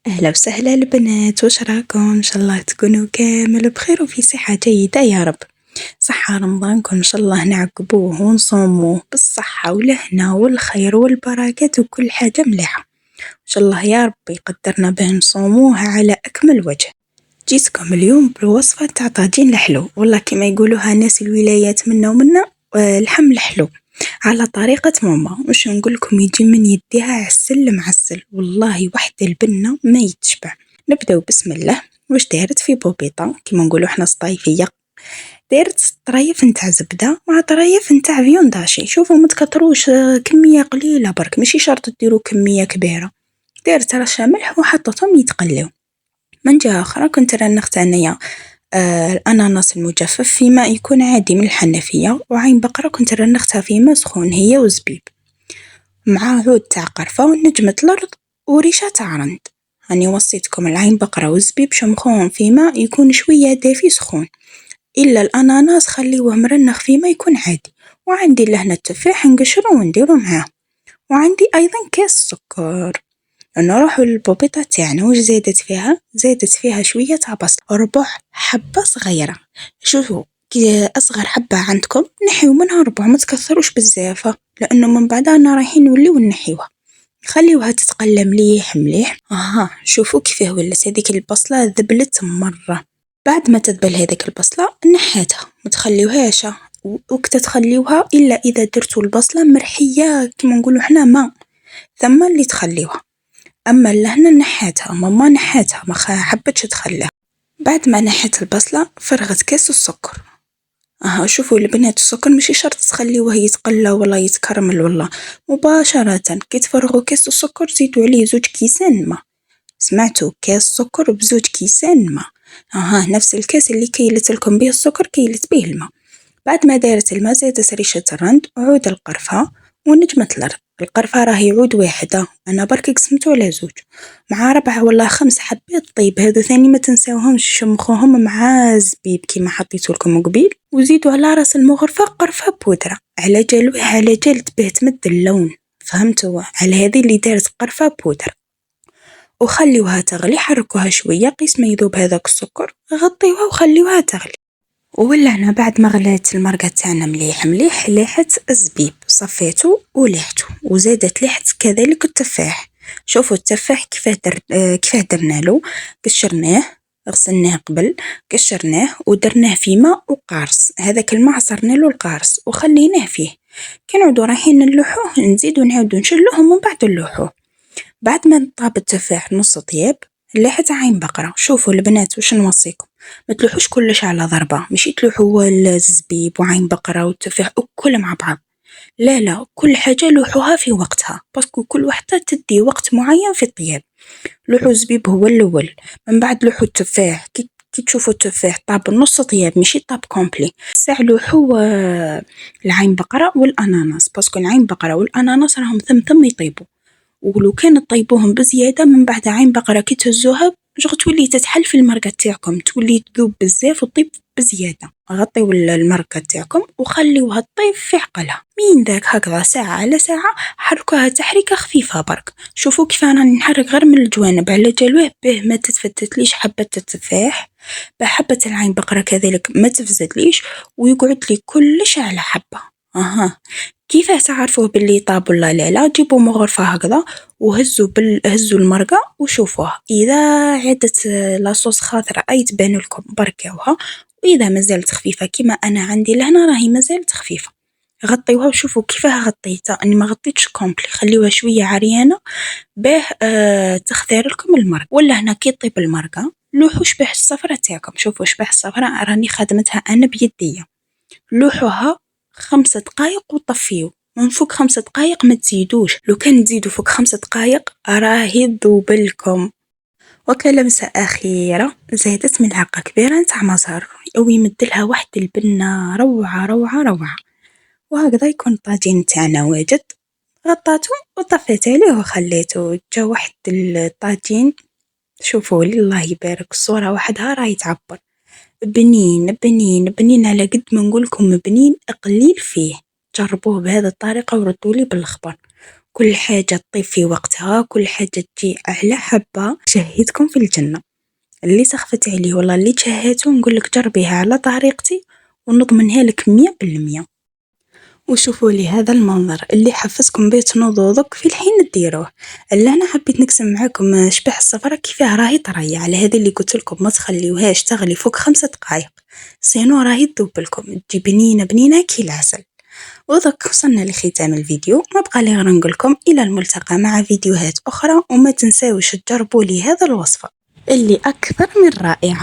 أهلا وسهلا البنات، وش راكم؟ إن شاء الله تكونوا كامل بخير وفي صحة جيدة يا رب. صحة رمضانكم إن شاء الله نعقبوه ونصوموه بالصحة والهنا والخير والبركات وكل حاجة مليحة إن شاء الله يا رب يقدرنا به نصوموه على أكمل وجه. جيتكم اليوم بالوصفة تاع طاجين الحلو، والله كما يقولوها ناس الولايات منا ومنا، الحم الحلو على طريقة ماما. وش نقولكم، يجي من يديها عسل معسل، والله وحدة البنة ما يتشبع. نبداو بسم الله. واش دارت في بوبيطة كما نقولوا احنا سطايفية، دارت طريف نتاع زبدة مع طريف نتاع فيون داشي. شوفوا ما تكتروش، كمية قليلة برك، ماشي شرط ديروا كمية كبيرة. دارت رشة ملح وحطتهم يتقليو. من جهة أخرى كنت رنخت أنايا الأناناس المجفف في ماء يكون عادي من الحنفية، وعين بقرة كنت رنختها في ماء سخون هي وزبيب، مع عود تاع قرفة ونجمة الأرض وريشة تاع رند. هاني وصيتكم العين بقرة والزبيب شمخوهم في ماء يكون شوية دافي سخون، إلا الأناناس خليوه مرنخ في ماء يكون عادي. وعندي لهنا التفاح نقشره ونديره معاه، وعندي أيضا كاس سكر. نروح للبوبيطة تاعنا، واش زادت فيها؟ زادت فيها شوية تاع بصل، ربع حبة صغيرة. شوفوا كي أصغر حبة عندكم نحيو منها ربع، ما تكثروش بزاف لأنه من بعدها رايحين نوليو نحيوها. خليوها تتقلى مليح مليح. شوفوا كيفاه ولات هذيك البصلة ذبلت مرة. بعد ما تذبل هذيك البصلة نحيتها، ما تخليوهاش وقت تخليوها إلا إذا درتوا البصلة مرحية كما نقولوا احنا ما ثم اللي تخليوها. أما لهنا نحيتها ماما، نحيتها ما حبتش تخليها. بعد ما نحيت البصلة فرغت كاس السكر. شوفوا البنات، السكر ماشي شرط تخليوه يتقلى ولا يتكرمل، ولا مباشرة كي تفرغوا كاس السكر زيدوا عليه 2 كيسان ما. سمعتوا؟ كاس سكر ب2 كيسان ما. نفس الكاس اللي كيلت لكم به السكر كيلت به الماء. بعد ما دارت الماء زادت ريشة الرند وعود القرفة ونجمة الأرض. القرفة راهي عود واحدة، أنا برك قسمتو على 2 مع 4 ولا 5 حبات طيب. هذو ثاني ما تنساوهمش، شمخوهم مع زبيب كيما حطيتو لكم قبيل، وزيدوا على راس المغرفة قرفة بودرة على جال على جال تباه تمد اللون. فهمتوا؟ على هذه اللي دارت قرفة بودرة. وخليوها تغلي، حركوها شوية قيس ما يذوب هذاك السكر، غطيوها وخليوها تغلي. وولعنا بعد ما غلات المرقة تاعنا مليح مليح، ليحت الزبيب صفيتو وليحتو، وزادت ليحت كذلك التفاح. شوفوا التفاح كيفاه درنالو. قشرناه، غسلناه قبل، قشرناه ودرناه في ماء وقارص، هذاك الماء عصرنالو القارص وخليناه فيه. كي نعودو رايحين نلوحوه نزيدو نعاودو نشلوه ومن بعد نلوحوه. بعد ما طاب التفاح نص طياب ليحت عين بقرة. شوفوا البنات واش نوصيكم، ما تلوحوش كلش على ضربة، ماشي تلوحوا الزبيب وعين بقرة والتفاح الكل مع بعض، لا لا، كل حاجة لوحوها في وقتها، باسكو كل وحدة تدي وقت معين في الطياب. لوحوا الزبيب هو الأول، من بعد لوحوا التفاح. كي تشوفوا التفاح طاب نص طياب ماشي طاب كومبلي، ساع لوحوا العين بقرة والأناناس، باسكو العين بقرة والأناناس راهم ثم يطيبوا. ولو كان طيبوهم بزيادة من بعد عين بقرة كي تهزوها شغل تولي تتحل في المرقة تاعكم، تولي تذوب بزاف وتطيب بزيادة. غطيو المرقة تاعكم وخليوها تطيب في عقلها، من ذاك هكذا ساعة على ساعة حركوها تحريكة خفيفة برك. شوفوا كيف أنا نحرك غير من الجوانب على جلوه به ما تتفتتليش حبة التفاح، بحبة العين بقرة كذلك ما تفزدليش، ويقعد لي كلش على حبة. كيفاه تعرفوه باللي طاب ولا لا؟ جيبوا مغرفة هكذا هزوا المرقة وشوفوها، إذا عدت لاصوص خاطرة أي تبان لكم بركاوها، وإذا ما زالت خفيفة كيما أنا عندي لهنا راهي ما زالت خفيفة غطيوها. وشوفوا كيفاه غطيتها، أني ما غطيتش كومبلي، خليوها شوية عريانة باه تختار لكم المرقة. ولا هنا كي طيب المرقة لوحوا شبح الصفرة تاعكم. شوفوا شبح الصفرة راني خدمتها أنا بيديا، لوحوها 5 دقايق وطفيو، من فوق 5 دقايق ما تزيدوش، لو كان تزيدوا فوق 5 دقايق راهي تذوب لكم. وكلمسة أخيرة زادت ملعقة كبيرة نتاع مزهر أو يمدلها واحد البنة روعة روعة روعة. وهكذا يكون الطاجين تاعنا واجد. غطيته وطفيت عليه وخليته جا واحد الطاجين. شوفوا لي الله يبارك، الصورة وحدها راهي تعبر. بنين بنين بنين، على قد ما نقولكم بنين قليل فيه. جربوه بهذه الطريقة وردوا لي بالخبر. كل حاجة تطيب في وقتها، كل حاجة تجي على حبة، شهيتكم في الجنة. اللي سخفت عليه والله اللي تشهيته نقولك جربيها على طريقتي ونضمنها لك 100%. وشوفوا لي هذا المنظر اللي حفزكم بيه تنوضوا دوك في الحين ديروه. اللي انا حبيت نقسم معاكم شبح الصفرة كيفاه راهي طرية، على هذه اللي قلت لكم ما تخليوهاش تغلي فوق 5 دقائق، سينو راهي تذوب لكم تجي بنينة بنينة كي العسل. وذاك وصلنا لختام الفيديو، ما بقى لي غير نقولكم الى الملتقى مع فيديوهات اخرى، وما تنساوش تجربوا لي هذا الوصفة اللي اكثر من رائعة.